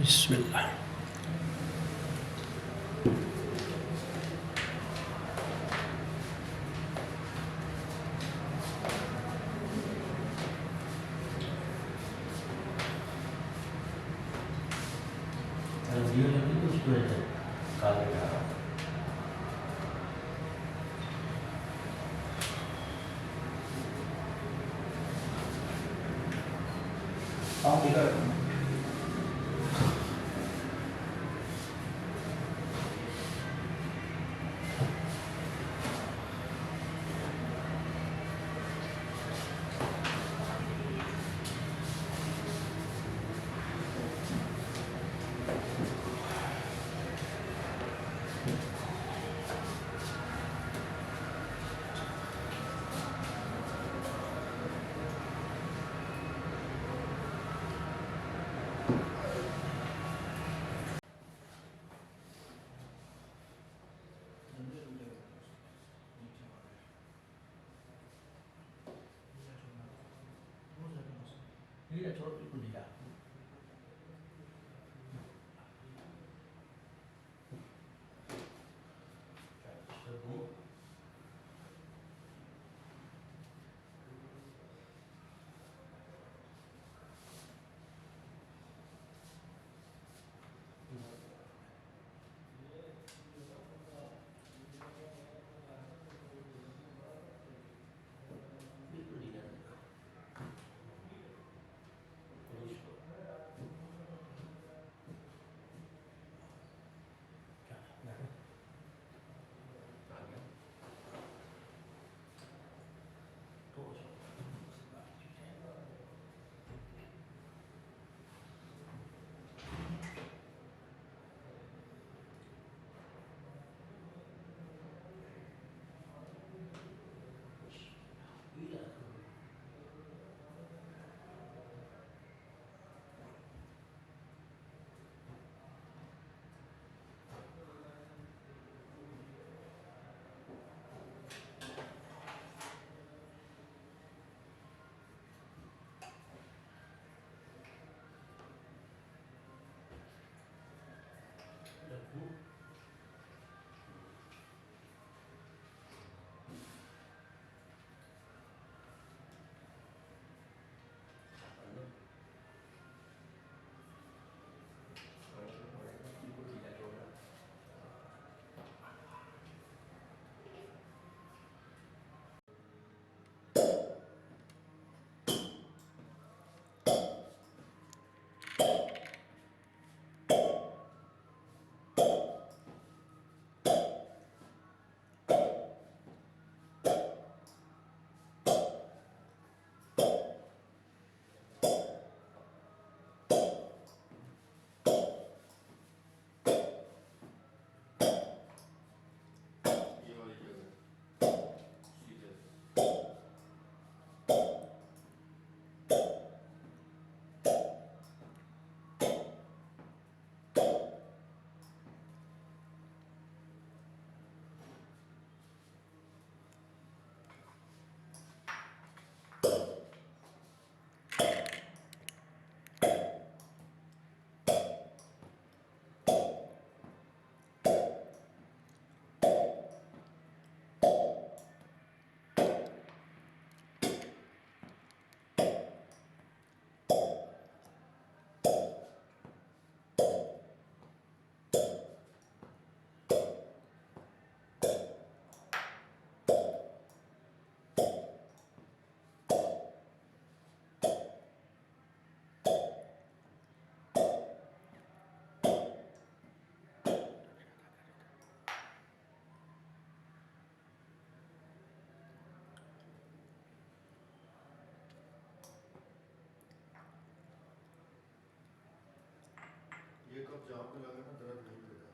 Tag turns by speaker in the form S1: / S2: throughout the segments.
S1: Bismillah.
S2: Kalau dia lagi tu sudah ada kalau dah tidak tidak corot itu tidak. Sebut itu tidak.
S3: ये कब जहाँ पे लगे ना दर्द नहीं देगा।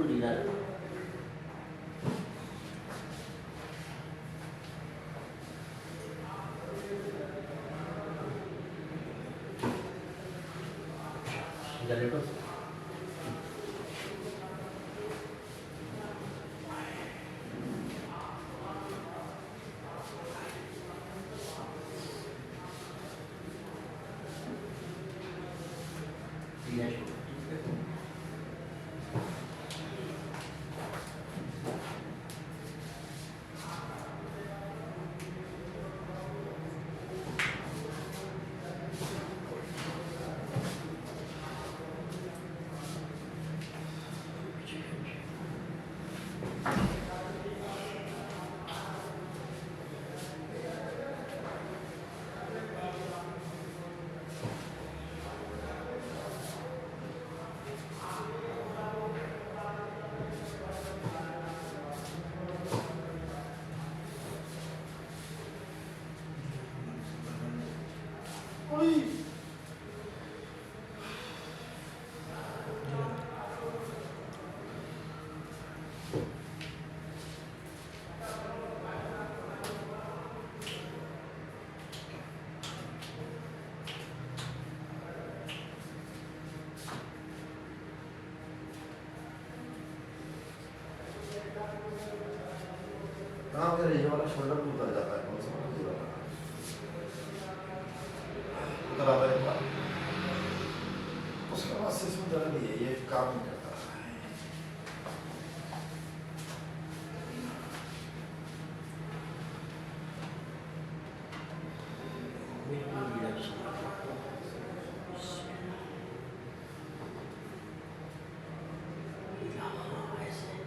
S2: बिल्कुल ढीला रखो। सीधा लेटो। सीधा छोड़ो, ठीक है।
S3: हाँ मेरा ये वाला शोल्डर भी उतर जाता है, कौन सा वाला पूरा उतर आता है एक बार, उसके बाद से इसमें दर्द नहीं है, ये काम नहीं करता।
S2: बिल्कुल रिलैक्स। हाँ, ऐसे।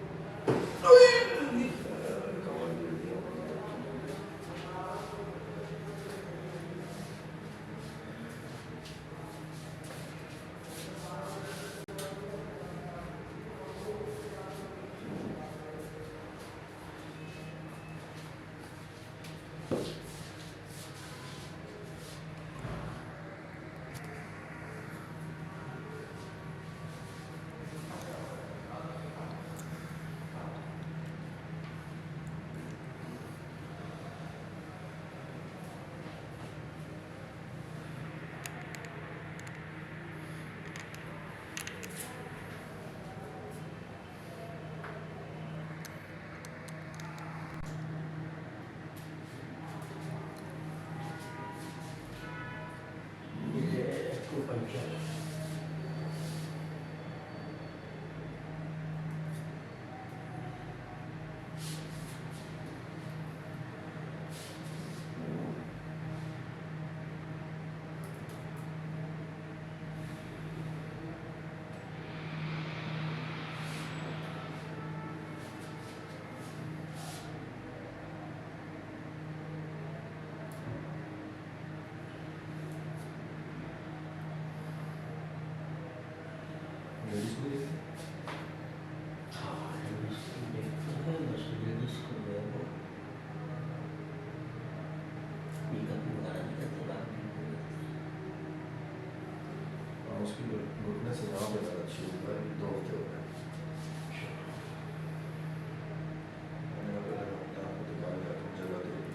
S2: पंचर।
S3: लेडीज को देखते
S2: हाँ, लेडीज को देखते हैं, बस लेडीज को जो है वो मेकअप वगैरह नहीं करते, बाकी नहीं करते।
S3: हैं, उसकी घुटने से यहाँ पे ज़्यादा अच्छी होता है, 2 हफ्ते हो गए मैंने कहा पहले अपने आप को दिखा लिया, तुम जगह दे दी।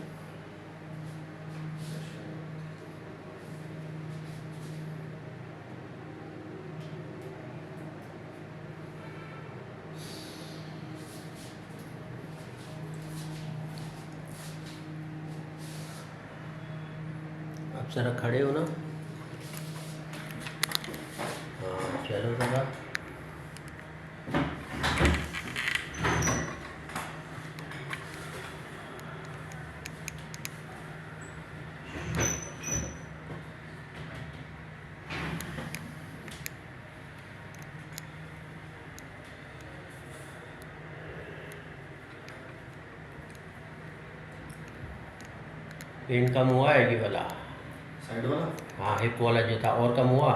S2: आप जरा खड़े हो ना। हाँ, चलो जरा। पेन कम हुआ है ये वाला?
S3: साइड वाला
S2: हाँ, हिप वाला जो था, और कम हुआ?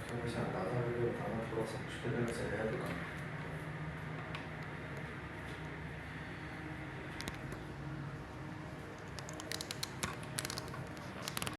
S3: समझ आता था, थोड़ा सा मुश्किल है, से है तो कम।